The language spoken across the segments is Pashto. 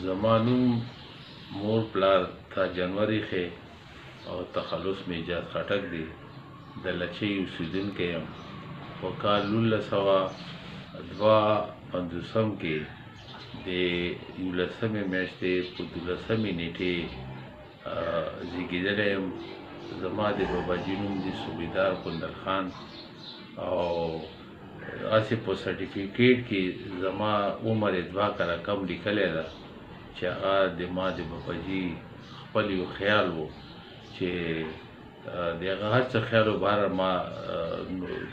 زما نوم مور پلار تا جنوري ښې او تخلص مې ایجاد خټک دی. د لچۍ اوسېدونکی یم. په کال 1952 کې د 11مې میاشتې په 12مې نیټې زیږېدلی یم. زما د باباجي نوم دی صوبیدار کندل خان او هسې په سرټیفیکیټ کې زما عمر 2 کاله کم لیکلی ده چې هغه د ما د باباجي خپل یو خیال و چې د هغه هر څه خیال و بهر ما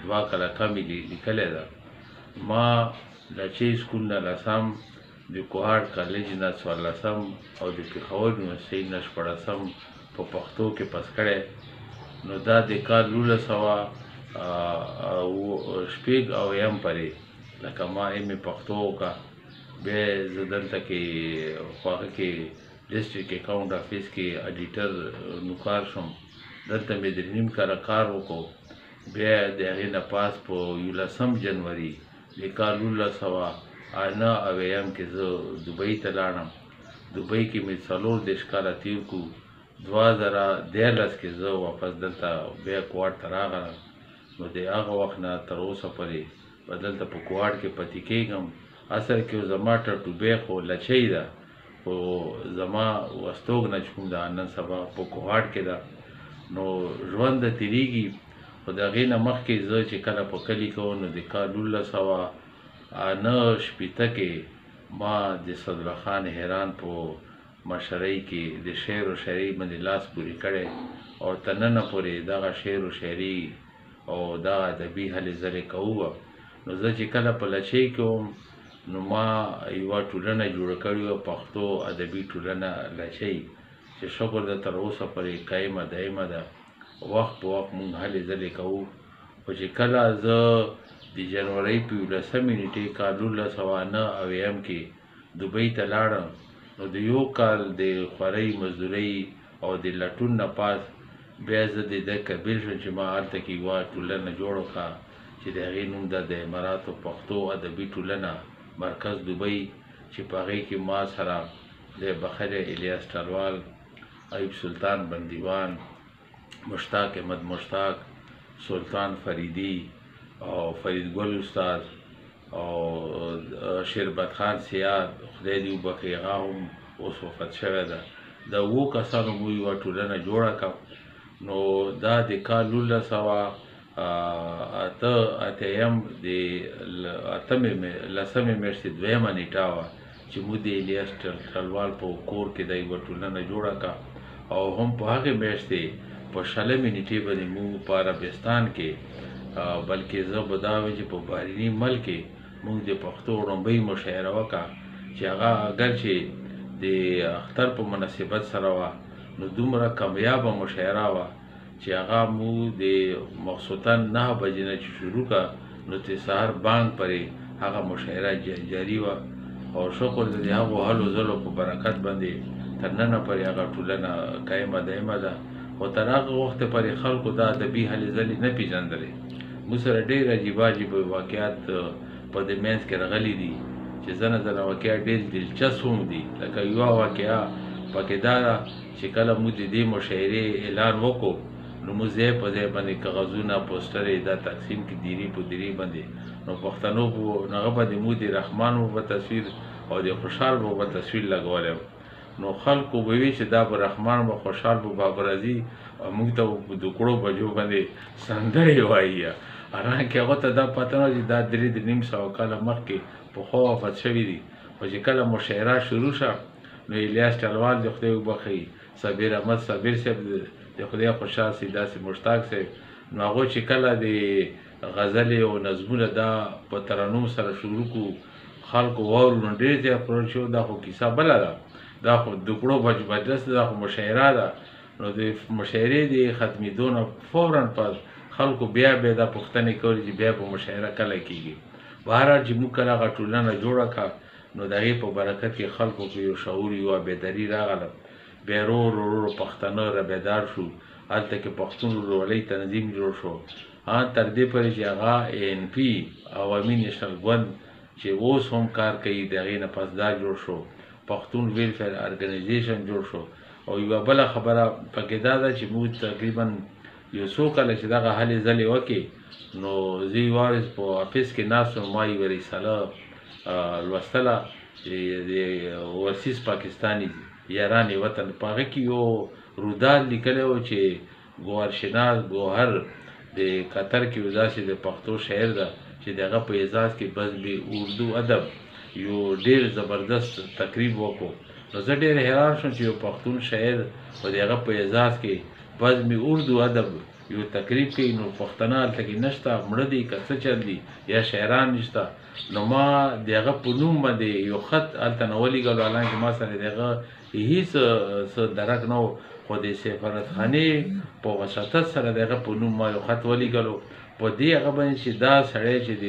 2 کاله کم لیکلی ده. ما لچۍ سکول نه 10م، د کوهاټ کالج نه 14م او د پېښور یونیورسټۍ نه 14م په پښتو کې پس کړی. نو دا د کال 1980 پورې لکه ما ایم پښتو وکړه. بیا زه دلته کې خواږه کې ډسټرکټ اکاونټ افیس کې اډیټر نوکار شوم. دلته مې 3 کاله کار وکړو. بیا د هغې نه پاس په 11 جنوري د کال 1989 کې زه دوبۍ ته لاړم. دوبۍ کې مې 40 کاله تېر کړو. 2013 کې زه واپس دلته بیا کوهاټ ته راغلم. نو د هغه وخت نه تر اوسه پورې به دلته په کوهاټ کې پاتې کېږم. اصل کې زما ټاټوبی خو لچۍ ده، خو زما وستوګنه چې کوم ده نن سبا په کوهاټ کې ده. نو ژوند د تېرېږي. خو د هغې نه مخکې زه چې کله په کلي کې وم نو د کال 1989 کې ما د صدرالله خان حیران په مشرۍ کې د شعر و شاعرۍ باندې لاس پورې کړی او تر ننه پورې دغه شعر و شاعري او دغه ادبي هلې ځلې کوو. نو زه چې کله په لچۍ کې وم نو ما یوه ټولنه جوړه کړې وه، پښتو ادبي ټولنه لچۍ، چې شکر ده تر اوسه پورې قایمه دایمه ده. وخت په وخت مونږ هلې ځلې کوو. خو چې کله زه د جنورۍ په 11مې نیټې کال 1989 کې دوبۍ ته لاړم نو د یو کال د خورۍ مزدورۍ او د لټون نه پاس بیا زه د ده قبیل شوم چې ما هلته کې یوه ټولنه جوړه کړه چې د هغې نوم ده د اماراتو پښتو ادبي ټولنه مرکز دوبۍ، چې په هغې کې ما سره د بخر الیاس ټلوال، ایوب سلطان بندیوان، مشتاق احمد مشتاق، سلطان فریدي او فرید ګل استاد او شیربت خان سیاد، خدای دې وبخښي هغه هم اوس وفات شوی ده. د 7 کسانو مو یوه ټولنه جوړه کړه. نو دا د کال 1988 د 10مې میاشتې 2مه نیټه وه چې موږ د الیاس ټلوال په کور کې د یوه ټولنه جوړه کړه او هم په هغې میاشتې په 20مې نیټې باندې موږ په عربستان کې بلکې زه به دا وایم چې په بهرني ملک کې موږ د پښتو وړومبۍ مشاعره وکړه چې هغه اگر چې د اختر په مناسبت سره وه نو دومره کامیابه مشاعره وه چې هغه موږ د مخصوصاً 9 بجې نه چې شروع کړه نو د سهار بانګ پورې هغه مشاعره جاري وه. او شکر د هغو هلو ځلو په برکت باندې تر ننه پورې هغه ټولنه قایمه دایمه ده. خو تر هغه وخته پورې خلکو دا ادبي هلې ځلې نه پېژندلې. موږ سره ډېر عجیبه عجیبه واقعات په دې منځ کې راغلي دي چې ځنه واقعات ډېر دلچسپ هم دي. لکه یوه واقعه پکې دا ده چې کله موږ د دې مشاعرې اعلان وکړو نو موږ ځای په ځای باندې کاغذونه پوسټرې دا تقسیم کړي دیرې په دیرې باندې. نو پښتنو په هغه باندې موږ د رحمان بابا تصویر او د خوشحال بابا تصویر لګولی. نو خلکو به وي چې دا به رحمان به خوشحال بابا به راځي او موږ ته په 2 بجو باندې سندرې وایي. حالانکې هغه ته دا پته نه چې دا 300 کاله مخکې پخوا وفات شوي دي. خو چې کله مشاعره شروع شوه نو الیاس ټلوال د خدای وبخښي، صابر احمد صابر صاحب د خدای خوشحال سي، داسې مشتاق صاحب، نو هغوی چې کله د غزلې او نظمونه دا په ترنم سره شروع کړو خلکو واورو نو ډېر زیات پرون شو. دا خو کیسه بله ده، دا خو 2 بجې مجلس ده، دا خو مشاعره ده. نو د مشاعرې د ختمېدو نه فوراً پس خلکو بیا دا پوښتنې کولې چې بیا به مشاعره کله کېږي. بهرحال چې موږ کله هغه ټولنه جوړه کړه نو د هغې په برکت کې خلکو کې یو شعور یوه بیداري راغله. بیا ورو پښتانه را بیدار شو. هلته کې پښتون ورورولۍ تنظیم جوړ شو تر دې پورې چې هغه ANP عوامي نیشنل ګوند چې اوس هم کار کوي د هغې نه پس دا جوړ شو. پښتون ویلفیر ارګنایزیشن جوړ شو. او یوه بله خبره پکې دا ده چې موږ تقریبا یو څو کله چې دغه هلې ځلې وکړې نو زه یې وارث په افس کې ناست وم، ما یوه رساله لوستله د ورسیز پاکستاني یاران وطن، په هغه کې یو روداد لیکلی و چې ګوهرشناس ګوهر د قطر کې یو داسې د پښتو شاعر ده چې د هغه په اعزاز کې بزم اردو ادب یو ډېر زبردست تقریب وکړو. نو زه ډېر حیران شوم چې یو پښتون شاعر په د هغه په اعزاز کې بزم اردو ادب یو تقریب کوي، نو پښتانه هلته کې نشته، مړه دي که څه چل دي یا شاعران نشته. نو ما د هغه په نوم باندې یو خط هلته نه ولېږلو، حالانکې ما سره د هغه هېڅ څه درک نه و، خو د سفارتخانې په وساطت سره د هغه په نوم ما یو خط ولېږلو په دې هغه باندې چې دا سړی چې د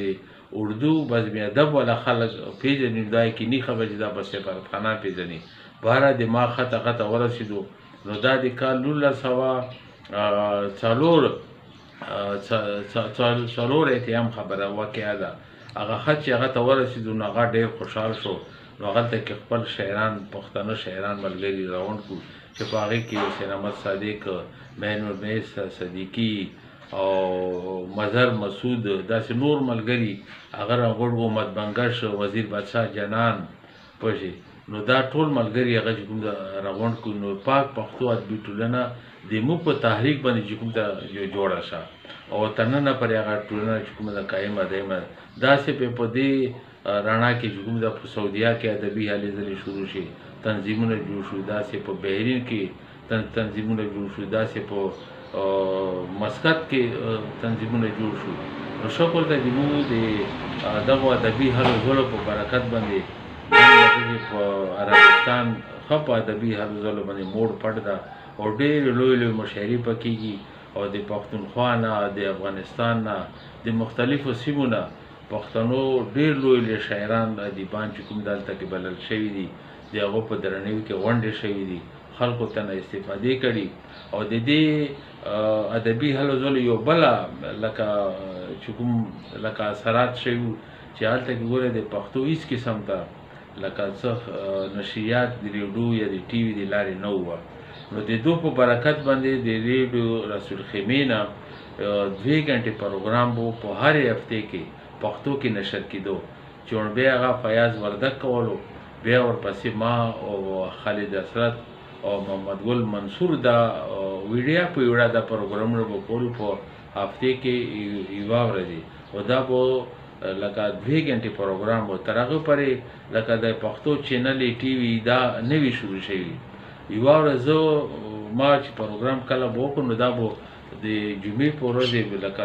اردو بزم ادب والا خلک پېژني، دا یقیني خبره چې دا به سفارتخانه پېژني. بهره د ما خط هغه ته ورسېدو. نو دا د کال 1904 اتیام خبره واقعه ده. هغه خط چې هغه ته ورسېدو نو هغه ډېر خوشحال شو. نو هغلته کې خپل شاعران پښتانه شاعران ملګري راغونډ کړو چې په هغې کې حسین احمد صادق، معین المیس صدیقي او مظهر مسعود، داسې نور ملګري هغه راغونډ وو، محمد بنګش، وزیر بادشاه جانان پوه. نو دا ټول ملګري هغه چې کوم راغونډ کړو. نو پاک پښتو ادبي ټولنه د موږ په تحریک باندې چې کوم ته جوړه شه او تر ننه پورې هغه ټولنه چې کومه ده قایمه دایمه داسې په دې رڼا کې چې کوم ده په سعودیه کې ادبي هلې ځلې شروع شي، تنظیمونه جوړ شو، داسې په بحرین کې تنظیمونه جوړ شو، داسې په مسقط کې تنظیمونه جوړ شو. نو شکر ته زموږ د دغو ادبي هلو ځلو په برکت باندې په عربستان ښه په ادبي هلو ځلو باندې موړ پټ ده او ډېرې لوی لوی مشاعرې پکېږي. او د پښتونخوا نه، د افغانستان نه، د مختلفو سیمو نه پښتنو ډېر لوی لوی شاعران ادیبان چې کوم دلته کې بلل شوي دي د هغو په درناوي کې غونډې شوي دي، خلکو ته نه استفادې کړي. او د دې ادبي هلو ځلو یو بله لکه چې کوم لکه اثرات شوي چې هلته کې ګوره د پښتو هېڅ قسم ته لکه څه نشریات د ریډیو یا د ټي وي د لارې نه وه. نو د دو په برکت باندې د ریډیو رسول خیمې نه 2 غنټې پروګرام به په هرې هفتې کې پښتو کې نشر کېدو، چې بیا هغه فیاض وردک کولو، بیا ورپسې ما او خالد اسرت او محمد ګل منصور دا ویډیا په ویډیا دا پروګرامونه به کولو په هفتې کې یوه ورځې، او دا به لکه 2 غنټې پروګرام و. تر هغه پورې لکه د پښتو چینل ټي وي دا نه وي شروع شوي. یوه ورځ ما چې پروګرام کله به وکړو نو دا به د جمعې په ورځ لکه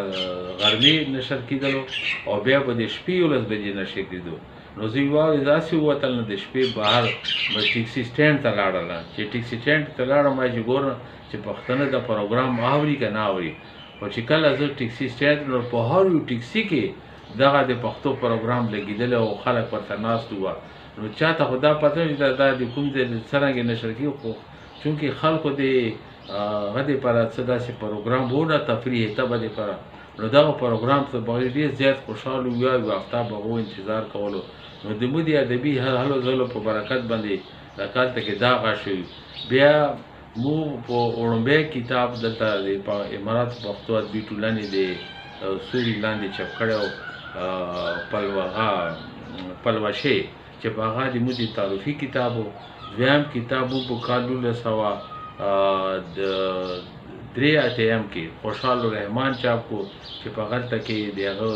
غرمې نشر کېدلو او بیا به د شپې 11 بجې نشر کېدو. نو زه یوه ورځ داسې ووتل نو د شپې بهر به ټیکسي سټینډ ته لاړله، چې ټیکسي سټینډ ته لاړم ما چې ګورم چې پښتانه د پروګرام اوري که نه اوري. خو چې کله زه ټیکسي سټینډ نو په هر یو ټیکسي کې دغه د پښتو پروګرام لګېدلی او خلک ورته ناست وه. نو چاته خو دا پته نه چې دا د کوم ځای څرنګې نشر کېږي، خو چونکې خلکو د هغه دپاره څه داسې پروګرام و نه تفریح طبع دپاره، نو دغه پروګرام ته به ډېر زیات خوشحال وو. یوه هفته به هغو انتظار کولو. نو د مو د ادبي هلو ځلو په برکت باندې هلته کې دا غږ شوي. بیا مو په وړومبی کتاب دلته د امارات پښتو ادبي ټولنې د سوري لاندې چاپ کړی و، پلوشې چې په هغه د مو د تعارفي کتاب و. دویم کتاب و په کال 1983 کې خوشحال الرحمن چاپ کو، چې په هغلته کې د هغه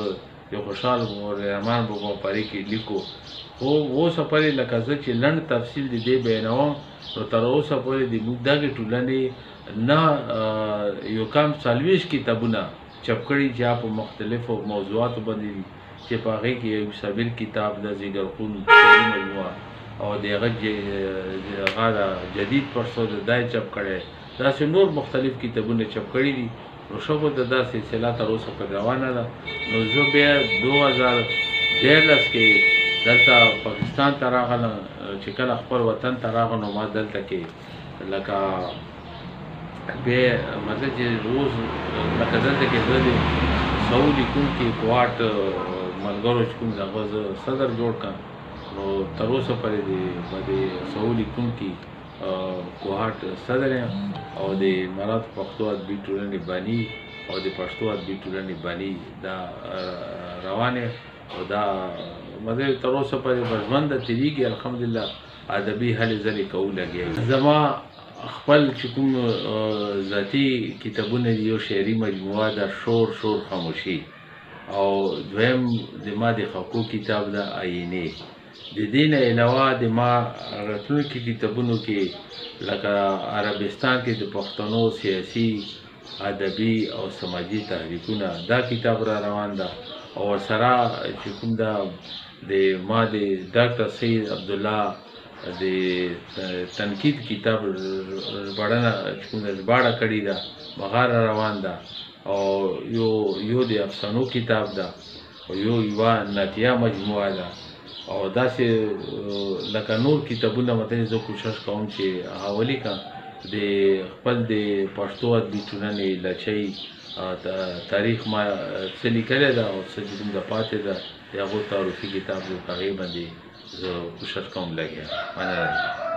یو خوشحال الرحمن په پارې کې لیکو. خو اوسه پورې لکه زه چې لنډ تفصیل د دې بیانوم نو تر اوسه پورې د موږ دغې ټولنې نه یو کم 40 کتابونه چاپ کړي چې په مختلفو موضوعاتو باندې دي، چې په هغې کې یو صابر کتاب د زیګرخون مجموعه او د هغه جدید پښتو دا یې چاپ کړی، داسې نور مختلف کتابونه چاپ کړي دي. نو شکر د دا سلسله تر اوسه پورې روانه ده. نو زه بیا 2013 کې دلته پاکستان ته راغلم، چې کله خپل وطن ته راغلم نو ما دلته کې لکه بیا مطلب چې روز لکه دلته کې زه د سعودي کوم کې کوواټ ملګرو چې کوم د هغه زه صدر جوړ کړم نو تر اوسه پورې د باندې سوو لیکونکي کوهاټ صدر یم او د مراد پښتو ادبي ټولنې بانی او د پښتو ادبي ټولنې بانی دا روانه او دا مزه تر اوسه پورې ژوند تیریږي الحمدلله ادبي هلې ځلې کوو لګیا زما خپل چې کوم ذاتي کتابونه دي یو شعري مجموعه ده شور خاموشي او دویم د ما د خاکو کتاب ده آینې د دې نه علاوه د ما راتلونکي کتابونو کې لکه عربستان کې د پښتنو سیاسي ادبي او سماجي تحریکونه دا کتاب را روان ده او سره چې کوم ده د ما د ډاکټر سید عبدالله د تنقید کتاب ژباړه کړې ده بغار روان ده او یو د افسانو کتاب ده او یوه ناتیه مجموعه ده او داسې لکه نور کتابونه مته زه کوشش کوم چې حوالی کا د خپل د پښتو ادبي ټولنې لچۍ تاریخ ما څه لیکلی ده او څه چې کوم د پاتې ده د هغو تعارفي کتاب د هغې باندې زه کوشش کوم لګیا مننه